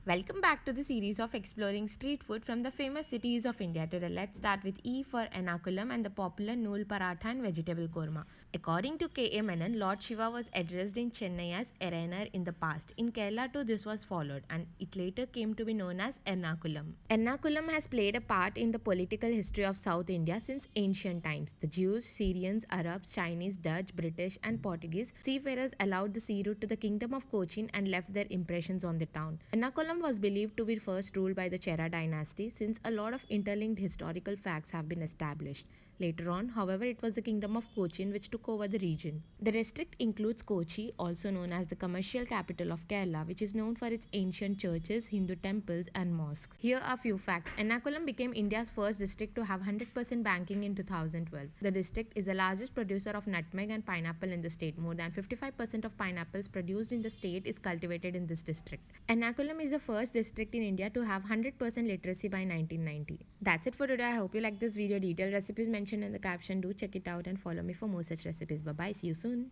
Welcome back to the series of exploring street food from the famous cities of India. Today, let's start with E for Ernakulam and the popular Nool Paratha and vegetable korma. According to K.A. Menon, Lord Shiva was addressed in Chennai as Eranar in the past. In Kerala too, this was followed, and it later came to be known as Ernakulam. Ernakulam has played a part in the political history of South India since ancient times. The Jews, Syrians, Arabs, Chinese, Dutch, British, and Portuguese seafarers allowed the sea route to the kingdom of Cochin and left their impressions on the town. Ernakulam was believed to be first ruled by the Chera dynasty since a lot of interlinked historical facts have been established. Later on, however, it was the kingdom of Cochin which took over the region. The district includes Kochi, also known as the commercial capital of Kerala, which is known for its ancient churches, Hindu temples, and mosques. Here are few facts. Ernakulam became India's first district to have 100% banking in 2012. The district is the largest producer of nutmeg and pineapple in the state. More than 55% of pineapples produced in the state is cultivated in this district. Ernakulam is the first district in India to have 100% literacy by 1990. That's it for today. I hope you like this video. Detailed recipes mentioned in the caption. Do check it out and follow me for more such recipes. Bye bye. See you soon.